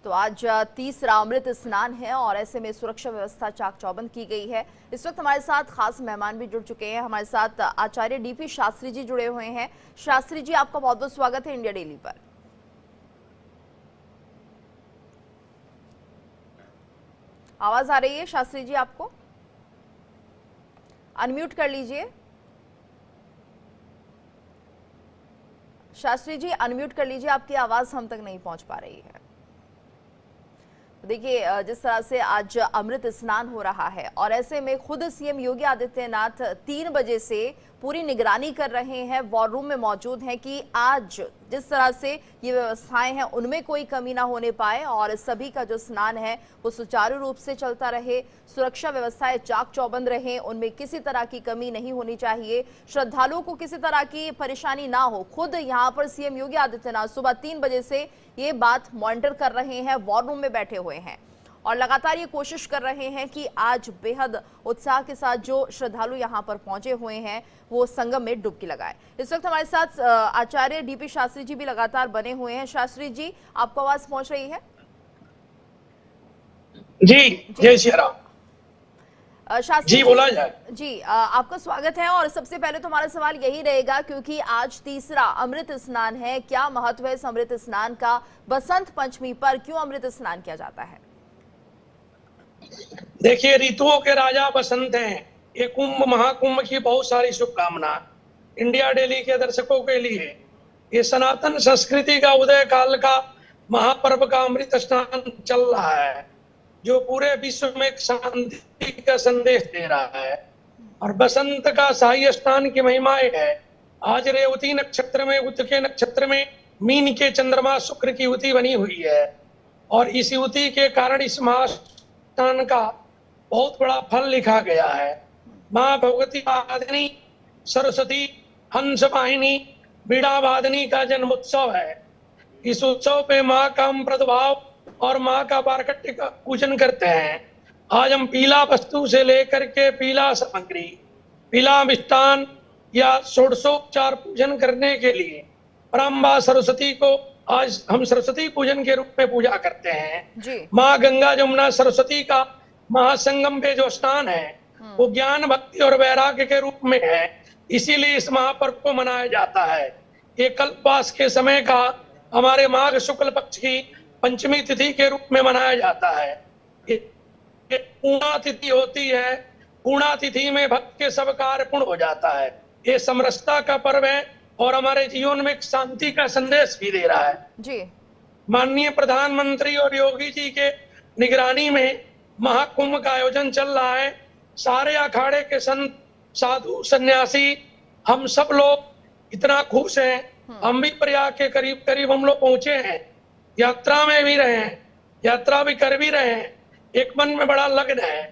तो आज तीसरा अमृत स्नान है और ऐसे में सुरक्षा व्यवस्था चाक चौबंद की गई है। इस वक्त हमारे साथ खास मेहमान भी जुड़ चुके हैं। हमारे साथ आचार्य डीपी शास्त्री जी जुड़े हुए हैं। शास्त्री जी, आपका बहुत बहुत स्वागत है इंडिया डेली पर। आवाज आ रही है शास्त्री जी? आपको अनम्यूट कर लीजिए। शास्त्री जी अनम्यूट कर लीजिए, आपकी आवाज हम तक नहीं पहुंच पा रही है। देखिए, जिस तरह से आज अमृत स्नान हो रहा है और ऐसे में खुद सीएम योगी आदित्यनाथ 3 बजे से पूरी निगरानी कर रहे हैं, वॉर रूम में मौजूद हैं कि आज जिस तरह से ये व्यवस्थाएं हैं उनमें कोई कमी ना होने पाए और सभी का जो स्नान है वो सुचारू रूप से चलता रहे, सुरक्षा व्यवस्थाएं चाक चौबंद रहें, उनमें किसी तरह की कमी नहीं होनी चाहिए, श्रद्धालुओं को किसी तरह की परेशानी ना हो। खुद यहाँ पर सीएम योगी आदित्यनाथ सुबह 3 बजे से ये बात मॉनिटर कर रहे हैं, वॉर रूम में बैठे हुए हैं और लगातार ये कोशिश कर रहे हैं कि आज बेहद उत्साह के साथ जो श्रद्धालु यहाँ पर पहुंचे हुए हैं वो संगम में डुबकी लगाए। इस वक्त हमारे साथ आचार्य डीपी शास्त्री जी भी लगातार बने हुए हैं। शास्त्री जी, आपको आवाज पहुंच रही है? जी, जय श्री राम। शास्त्री जी बोला जाए। जी, आपका स्वागत है और सबसे पहले तो हमारा सवाल यही रहेगा क्योंकि आज तीसरा अमृत स्नान है, क्या महत्व है इस अमृत स्नान का? बसंत पंचमी पर क्यों अमृत स्नान किया जाता है? देखिए, ऋतुओं के राजा बसंत हैं। ये कुंभ महाकुंभ की बहुत सारी शुभकामना इंडिया डेली के दर्शकों के लिए। ये सनातन संस्कृति का उदय काल का महापर्व का अमृत स्नान चल रहा है जो पूरे विश्व में एक शांति का संदेश दे रहा है। और बसंत का शाही स्नान की महिमा है। आज रेवती नक्षत्र में, उत के नक्षत्र में मीन के चंद्रमा शुक्र की युति बनी हुई है और इस युति के कारण इस महास्नान का बहुत बड़ा फल लिखा गया है। माँ भगवती वादिनी सरस्वती हंस वाहिनी बीड़ा वादनी का जन्मोत्सव है। इस उत्सव पे माँ का हम प्रभाव और माँ का प्राकट्य का पूजन करते हैं। आज हम पीला वस्तु से लेकर के पीला सामग्री, पीला मिष्टान या षोडशोपचार पूजन करने के लिए परम्बा सरस्वती को आज हम सरस्वती पूजन के रूप में पूजा करते हैं। माँ गंगा जमुना सरस्वती का महासंगम पे जो स्नान है वो ज्ञान भक्ति और वैराग्य के रूप में है, इसीलिए इस महापर्व को मनाया जाता है। ये कल्पवास के समय का हमारे माघ शुक्ल पक्ष की पंचमी तिथि के रूप में मनाया जाता है। ये पूर्णा तिथि होती है। पूर्णा तिथि में भक्त के सब कार्य पूर्ण हो जाता है। ये समरसता का पर्व है और हमारे जीवन में एक शांति का संदेश भी दे रहा है। जी, माननीय प्रधानमंत्री और योगी जी के निगरानी में महाकुंभ का आयोजन चल रहा है। सारे अखाड़े के संत, साधु, सन्यासी, हम सब लोग इतना खुश हैं। हम भी प्रयाग के करीब करीब हम लोग पहुंचे हैं, यात्रा में भी रहे हैं, यात्रा भी कर भी रहे हैं। एक मन में बड़ा लग्न है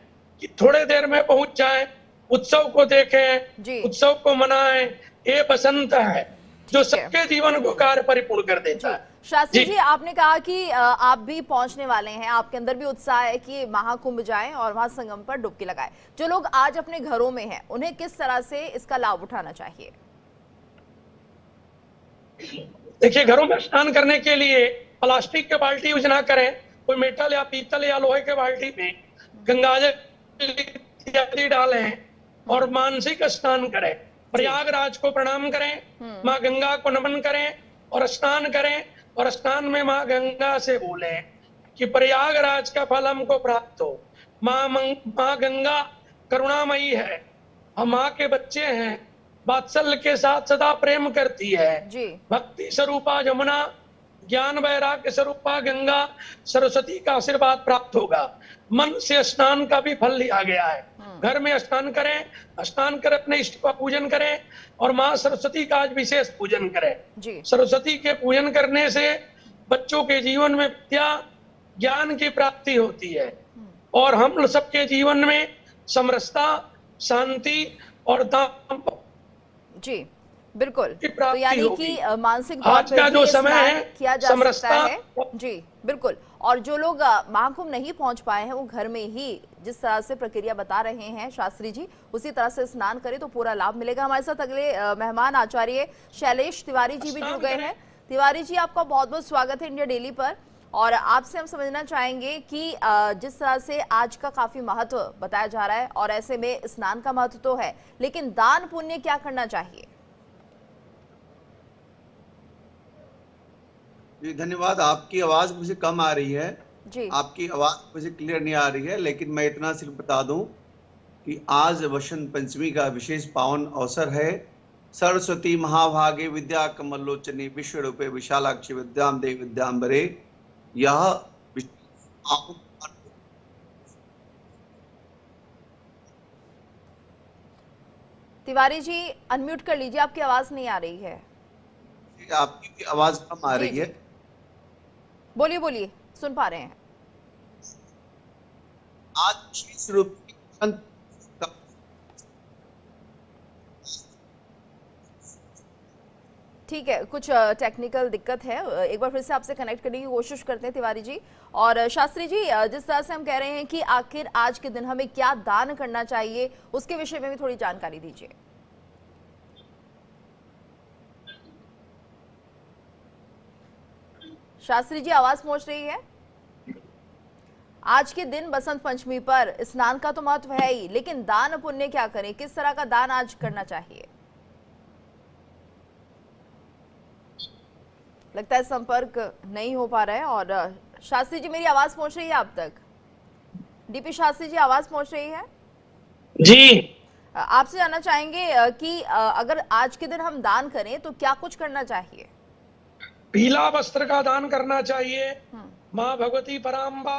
कि थोड़े देर में पहुंच जाएं, उत्सव को देखें, उत्सव को मनाएं। ये बसंत है जो सबके जीवन को कार्य परिपूर्ण कर देता है। शास्त्री जी, आपने कहा कि आप भी पहुंचने वाले हैं, आपके अंदर भी उत्साह है कि महाकुंभ जाएं और वहां संगम पर डुबकी लगाएं। जो लोग आज अपने घरों में हैं उन्हें किस तरह से इसका लाभ उठाना चाहिए? देखिए, घरों में स्नान करने के लिए प्लास्टिक के बाल्टी यूज ना करें। कोई मेटल या पीतल या लोहे के बाल्टी में गंगाजल इत्यादि डालें और मानसिक स्नान करें। प्रयागराज को प्रणाम करें, माँ गंगा को नमन करें और स्नान करें और स्नान में माँ गंगा से बोलें कि प्रयागराज का फल हमको प्राप्त हो। माँ गंगा करुणामयी है, हम माँ के बच्चे हैं, वात्सल्य के साथ सदा प्रेम करती है। भक्ति स्वरूपा जमुना, ज्ञान वैराग्य स्वरूपा गंगा सरस्वती का आशीर्वाद प्राप्त होगा। मन से स्नान का भी फल लिया गया है। घर में स्नान करें, स्नान कर अपने इष्ट का पूजन करें और माँ सरस्वती का आज विशेष पूजन करें। सरस्वती के पूजन करने से बच्चों के जीवन में विद्या ज्ञान की प्राप्ति होती है और हम सबके जीवन में समरसता, शांति और दाम्पत्य जी बिल्कुल, तो यानी कि मानसिक आज का जो समय है किया जा सकता है। जी बिल्कुल, और जो लोग महाकुंभ नहीं पहुंच पाए हैं वो घर में ही जिस तरह से प्रक्रिया बता रहे हैं शास्त्री जी, उसी तरह से स्नान करें तो पूरा लाभ मिलेगा। हमारे साथ अगले मेहमान आचार्य शैलेश तिवारी जी भी जुड़ गए हैं। तिवारी जी, आपका बहुत बहुत स्वागत है इंडिया डेली पर। और आपसे हम समझना चाहेंगे कि जिस तरह से आज का काफी महत्व बताया जा रहा है और ऐसे में स्नान का महत्व तो है, लेकिन दान पुण्य क्या करना चाहिए? जी धन्यवाद। आपकी आवाज मुझे कम आ रही है। जी। आपकी आवाज मुझे क्लियर नहीं आ रही है, लेकिन मैं इतना सिर्फ बता दूं कि आज वसंत पंचमी का विशेष पावन अवसर है। सरस्वती महाभागे विद्या कमलोचनी विश्व रूपे विशालाक्षी विद्याम देवी विद्यांबरे। यह तिवारी जी अनम्यूट कर लीजिए, आपकी आवाज नहीं आ रही है। आपकी भी आवाज कम आ जी, रही है। जी। बोलिए बोलिए, सुन पा रहे हैं। आज विशेष रूप से ठीक है, कुछ टेक्निकल दिक्कत है, एक बार फिर से आपसे कनेक्ट करने की कोशिश करते हैं तिवारी जी। और शास्त्री जी, जिस तरह से हम कह रहे हैं कि आखिर आज के दिन हमें क्या दान करना चाहिए, उसके विषय में भी थोड़ी जानकारी दीजिए। शास्त्री जी आवाज पहुंच रही है? आज के दिन बसंत पंचमी पर स्नान का तो महत्व है ही, लेकिन दान पुण्य क्या करें, किस तरह का दान आज करना चाहिए? लगता है संपर्क नहीं हो पा रहा है। और शास्त्री जी मेरी आवाज पहुंच रही है आप तक? डीपी शास्त्री जी आवाज पहुंच रही है? जी। आपसे जानना चाहेंगे कि अगर आज के दिन हम दान करें तो क्या कुछ करना चाहिए? पीला वस्त्र का दान करना चाहिए। माँ भगवती पराम्बा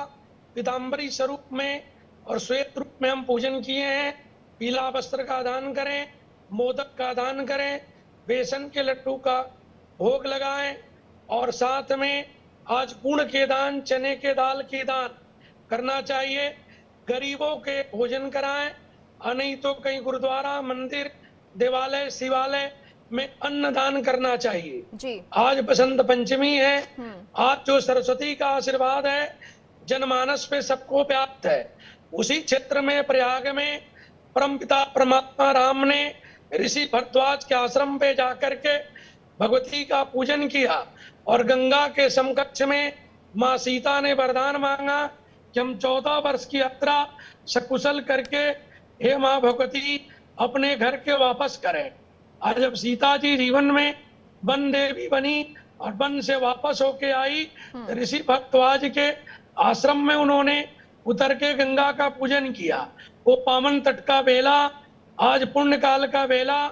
पीताम्बरी स्वरूप में और श्वेत रूप में हम पूजन किए हैं। पीला वस्त्र का दान करें, मोदक का दान करें, बेसन के लड्डू का भोग लगाएं और साथ में आज गुड़ के दान, चने के दाल के दान करना चाहिए। गरीबों के भोजन कराएं, और नहीं तो कहीं गुरुद्वारा, मंदिर, देवालय, शिवालय में अन्न दान करना चाहिए जी। आज बसंत पंचमी है। आज जो सरस्वती का आशीर्वाद है जनमानस पे सबको व्याप्त है। उसी क्षेत्र में प्रयाग में परमपिता परमात्मा राम ने ऋषि भरद्वाज के आश्रम पे जाकर के भगवती का पूजन किया और गंगा के समकक्ष में माँ सीता ने वरदान मांगा कि हम 14 वर्ष की यात्रा सकुशल करके हे माँ भगवती अपने घर के वापस करें। आज जब सीता जी जीवन में वन देवी बनी और वन से वापस होके आई, ऋषि भरद्वाज के आश्रम में उन्होंने उतर के गंगा का पूजन किया। वो पावन तट का बेला, आज पुण्य काल का बेला,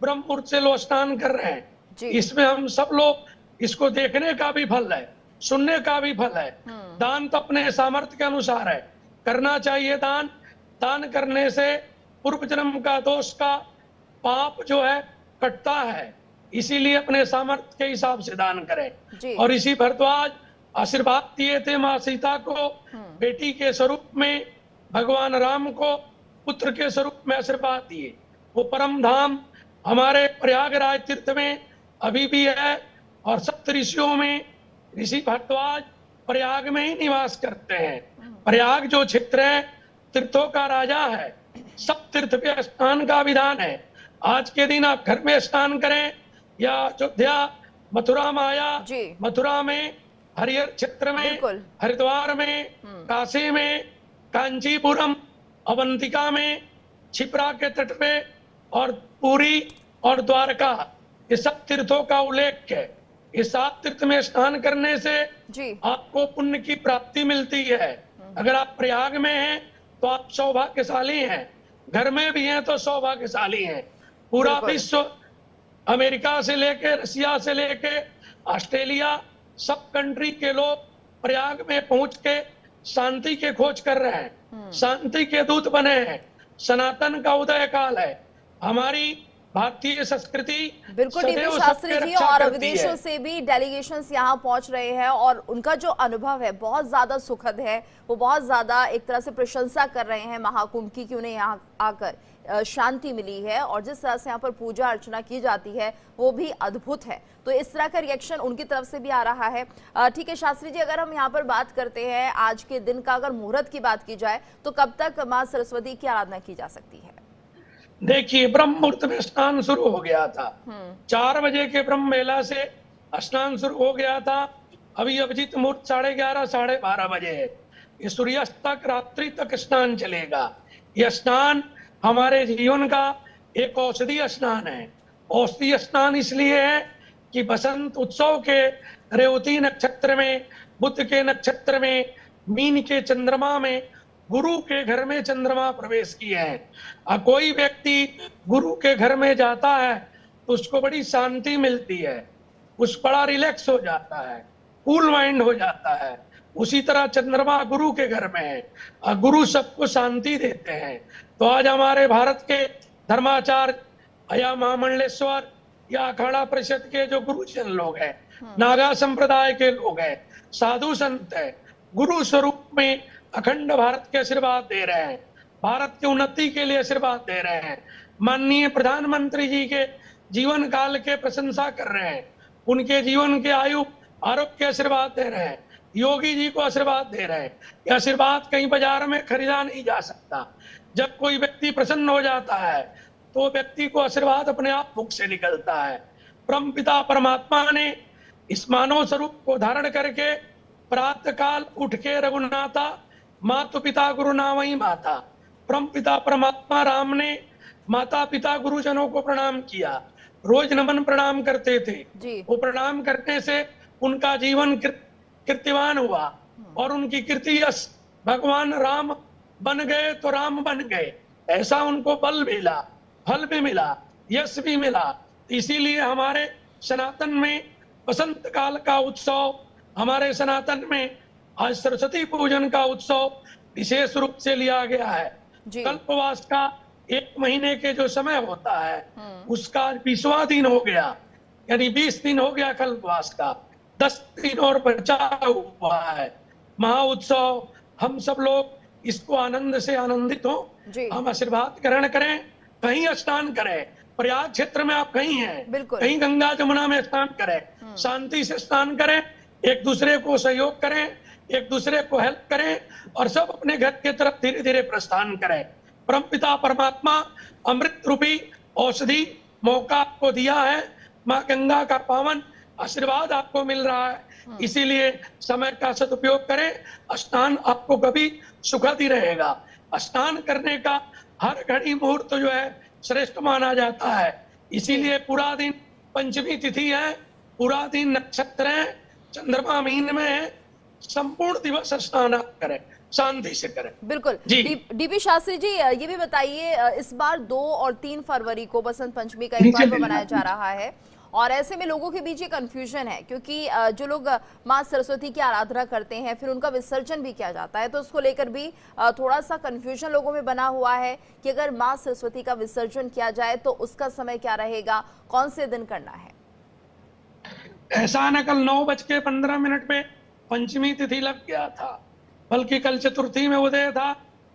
ब्रह्म मुहूर्त से लोग स्नान कर रहे हैं। इसमें हम सब लोग इसको देखने का भी फल है, सुनने का भी फल है। दान तो अपने सामर्थ्य के अनुसार है, करना चाहिए दान। दान करने से पूर्व जन्म का दोष का पाप जो है कटता है, इसीलिए अपने सामर्थ्य के हिसाब से दान करें। और इसी भरद्वाज आशीर्वाद दिए थे माँ सीता को बेटी के स्वरूप में, भगवान राम को पुत्र के स्वरूप में आशीर्वाद दिए। वो परम धाम हमारे प्रयागराज तीर्थ में अभी भी है और सप्त ऋषियों में ऋषि भरद्वाज प्रयाग में ही निवास करते हैं। प्रयाग जो क्षेत्र है तीर्थों का राजा है, सब तीर्थ पे स्नान का विधान है। आज के दिन आप घर में स्नान करें या अयोध्या मथुरा में आया, मथुरा में, हरिहर क्षेत्र में, हरिद्वार में, काशी में, कांचीपुरम, अवंतिका में, छिप्रा के तट पे और पुरी और द्वारका, ये सब तीर्थों का उल्लेख है। इस 7 तीर्थ में स्नान करने से आपको पुण्य की प्राप्ति मिलती है। अगर आप प्रयाग में हैं तो आप सौभाग्यशाली हैं, घर में भी हैं तो सौभाग्यशाली हैं। पूरा विश्व, अमेरिका से लेके, रसिया से लेके ऑस्ट्रेलिया, सब कंट्री के लोग प्रयाग में पहुंच के शांति के खोज कर रहे हैं, शांति के दूत बने हैं। सनातन का उदय काल है, हमारी भारतीय संस्कृति बिल्कुल। डीपी शास्त्री जी, और विदेशों से भी डेलीगेशंस यहाँ पहुंच रहे हैं और उनका जो अनुभव है बहुत ज्यादा सुखद है। वो बहुत ज्यादा एक तरह से प्रशंसा कर रहे हैं महाकुंभ की कि उन्हें यहाँ आकर शांति मिली है और जिस तरह से यहाँ पर पूजा अर्चना की जाती है वो भी अद्भुत है। तो इस तरह का रिएक्शन उनकी तरफ से भी आ रहा है। ठीक है शास्त्री जी, अगर हम यहाँ पर बात करते हैं आज के दिन का, अगर मुहूर्त की बात की जाए तो कब तक माँ सरस्वती की आराधना की जा सकती है? देखिए, ब्रह्म मुहूर्त में स्नान शुरू हो गया था, 4 बजे के ब्रह्म मेला से स्नान शुरू हो गया था। अभी अभिजीत मुहूर्त 11:30 12:30 बजे है। ये सूर्यास्त तक रात्रि तक स्नान चलेगा। यह स्नान हमारे जीवन का एक औषधीय स्नान है। औषधीय स्नान इसलिए है कि बसंत उत्सव के रेवती नक्षत्र में, बुध के नक्षत्र में, मीन के चंद्रमा में, गुरु के घर में चंद्रमा प्रवेश किए हैं। कोई व्यक्ति गुरु के घर में जाता है तो उसको बड़ी शांति मिलती है, उस बड़ा रिलैक्स हो जाता है, कूल माइंड हो जाता है। उसी तरह चंद्रमा गुरु के घर में है और गुरु सबको शांति देते हैं। तो आज हमारे भारत के धर्माचार्य या महामंडलेश्वर या अखाड़ा परिषद के जो गुरुजन लोग हैं, नागा संप्रदाय के लोग हैं, साधु संत है, गुरु स्वरूप में अखंड भारत के आशीर्वाद दे रहे हैं, भारत की उन्नति के लिए आशीर्वाद दे रहे हैं। माननीय प्रधानमंत्री जी के जीवन काल के प्रशंसा कर रहे हैं, उनके जीवन के आयु आरोग्य आशीर्वाद दे रहे हैं, योगी जी को आशीर्वाद दे रहे हैं। यह आशीर्वाद कहीं बाजार में खरीदा नहीं जा सकता। जब कोई व्यक्ति प्रसन्न हो जाता है तो व्यक्ति को आशीर्वाद अपने आप मुख से निकलता है। परम पिता परमात्मा ने इस मानव स्वरूप को धारण करके प्रातः काल उठ के रघुनाथा मातु पिता गुरु नामई माता, परम पिता परमात्मा राम ने माता पिता गुरुजनों को प्रणाम किया, रोज नमन प्रणाम करते थे जी। वो प्रणाम करने से उनका जीवन कीर्तिवान हुआ और उनकी कीर्ति यश भगवान राम बन गए तो राम बन गए, ऐसा उनको बल मिला, फल भी मिला, यश भी मिला। इसीलिए हमारे सनातन में बसंत काल का उत्सव, हमारे सनातन में आज सरस्वती पूजन का उत्सव विशेष रूप से लिया गया है। कल्पवास का 1 महीने के जो समय होता है उसका 20वां दिन हो गया, यानी 20 दिन हो गया कल्पवास का, 10 दिन और बचा हुआ है। महा उत्सव, हम सब लोग इसको आनंद से आनंदित हो, हम आशीर्वाद ग्रहण करें, कहीं स्नान करें, प्रयाग क्षेत्र में आप कहीं हैं, कहीं गंगा जमुना में स्नान करें, शांति से स्नान करें, एक दूसरे को सहयोग करें, एक दूसरे को हेल्प करें और सब अपने घर के तरफ धीरे धीरे प्रस्थान करें। परमपिता परमात्मा अमृत रूपी औषधि मौका आपको दिया है, माँ गंगा का पावन आशीर्वाद आपको मिल रहा है, इसीलिए समय का सदुपयोग करें। स्नान आपको कभी सुखद ही रहेगा। स्नान करने का हर घड़ी मुहूर्त जो है श्रेष्ठ माना जाता है, इसीलिए पूरा दिन पंचमी तिथि है, पूरा दिन नक्षत्र है, चंद्रमा मीन में है, संपूर्ण दिवस स्नान करें, शांति से करें। बिल्कुल। डीपी शास्त्री जी, ये भी बताइए, इस बार 2 और 3 फरवरी को बसंत पंचमी का एक पर्व मनाया जा रहा है और ऐसे में लोगों के बीच ये कंफ्यूजन है, क्योंकि जो लोग माँ सरस्वती की आराधना करते हैं फिर उनका विसर्जन भी किया जाता है, तो उसको लेकर भी थोड़ा सा कंफ्यूजन लोगों में बना हुआ है कि अगर माँ सरस्वती का विसर्जन किया जाए तो उसका समय क्या रहेगा, कौन से दिन करना है? ऐसा न कल 9:15 पे पंचमी तिथि लग गया था, बल्कि कल चतुर्थी में उदय था।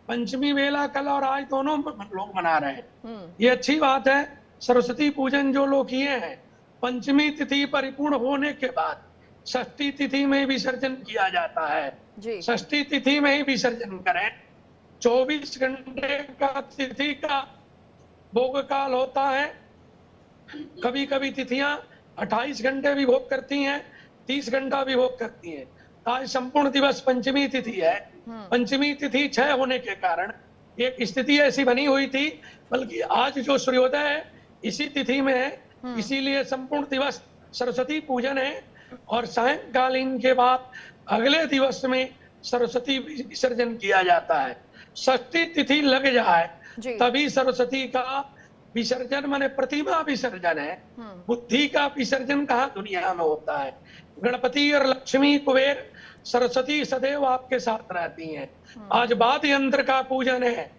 पंचमी वेला कल और आज दोनों लोग मना रहे हैं, ये अच्छी बात है। सरस्वती पूजन जो लोग किए हैं, पंचमी तिथि परिपूर्ण होने के बाद षष्ठी तिथि में विसर्जन किया जाता है। षष्ठी तिथि में ही विसर्जन करें। 24 घंटे का तिथि का भोग काल होता है। कभी कभी तिथियां 28 घंटे भी भोग करती हैं, 30 घंटा भी भोग करती हैं। आज संपूर्ण दिवस पंचमी तिथि है। पंचमी तिथि 6 होने के कारण एक स्थिति ऐसी बनी हुई थी, बल्कि आज जो सूर्योदय है इसी तिथि में है, इसीलिए संपूर्ण दिवस सरस्वती पूजन है और सायंकालीन के बाद अगले दिवस में सरस्वती विसर्जन किया जाता है। षष्ठी तिथि लग जाए तभी सरस्वती का विसर्जन, माने प्रतिमा विसर्जन है। बुद्धि का विसर्जन कहाँ दुनिया में होता है। गणपति और लक्ष्मी कुबेर सरस्वती सदैव आपके साथ रहती हैं। आज वाद्य यंत्र का पूजन है,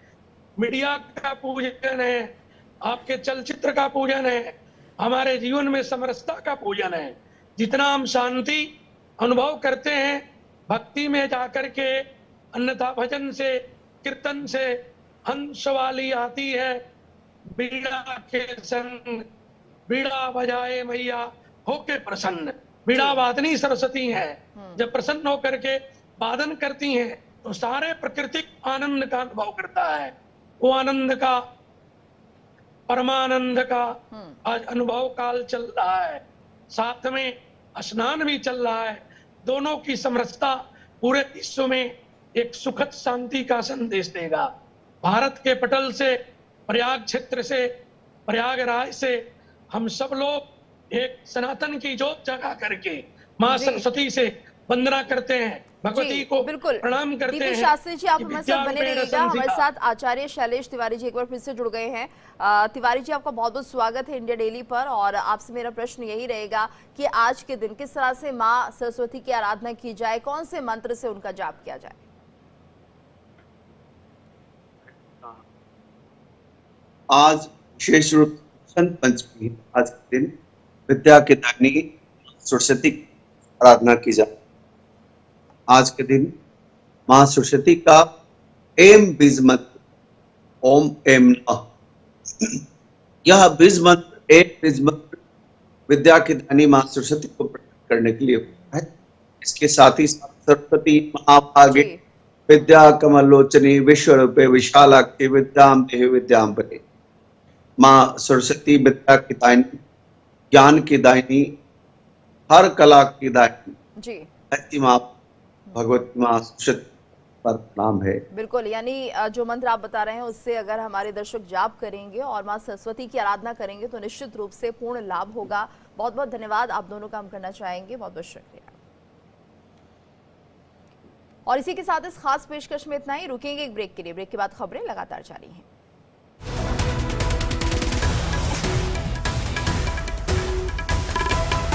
मीडिया का पूजन है, आपके चलचित्र का पूजन है, हमारे जीवन में समरसता का पूजन है। जितना हम शांति अनुभव करते हैं भक्ति में जाकर के, अन्यथा भजन से, कीर्तन से, हंस वाली आती है बीड़ा के संग, बीड़ा बजाए मैया होके प्रसन्न। बीड़ा वादनी सरस्वती है, जब प्रसन्न होकर के वादन करती हैं तो सारे प्राकृतिक आनंद का अनुभव करता है। वो आनंद का, परमानंद का आज अनुभव काल चल रहा है, साथ में स्नान भी चल रहा है। दोनों की समरसता पूरे विश्व में एक सुखद शांति का संदेश देगा। भारत के पटल से, प्रयाग क्षेत्र से, प्रयागराज से हम सब लोग एक सनातन की जोत जगा करके माँ जी। सरस्वती से वंदना करते हैं, भगवती जी, को बिल्कुल। प्रणाम करते दीपक हैं। शास्त्री जी, आप कि हमारे साथ बने विद्या रहिएगा। हमारे संधिका। साथ आचार्य शैलेश तिवारी जी एक बार फिर से जुड़ गए हैं। तिवारी जी, आपका बहुत बहुत स्वागत है इंडिया डेली पर। और आपसे मेरा प्रश्न यही रहेगा कि आज के दिन किस तरह से माँ सरस्वती की आराधना की जाए, कौन से मंत्र से उनका जाप किया जाए? आज विशेष रूप से बसंत पंचमी, आज के दिन विद्या के दानी सरस्वती की आराधना की जाए। आज के दिन माँ सरस्वती का एम बीज मंत्र ओम एम नमः, यह बीज मंत्र एम बीज मंत्र विद्या की दानी माँ सरस्वती को प्रकट करने के लिए होता है। इसके साथ ही सरस्वती महाभागे जी। विद्या कमलोचनी विश्वरूपे विशालाक्षी विद्याम देहि विद्याम परे। माँ सरस्वती विद्या की दायिनी, ज्ञान की दायिनी, हर कला की दायिनी जी, ऐसी माँ भगवती माँ सरस्वती पर नाम है। बिल्कुल। यानी जो मंत्र आप बता रहे हैं उससे अगर हमारे दर्शक जाप करेंगे और माँ सरस्वती की आराधना करेंगे तो निश्चित रूप से पूर्ण लाभ होगा। बहुत बहुत धन्यवाद, आप दोनों काम करना चाहेंगे, बहुत बहुत शुक्रिया। और इसी के साथ इस खास पेशकश में इतना ही। रुकेंगे एक ब्रेक के लिए, ब्रेक के बाद खबरें लगातार जारी हैं।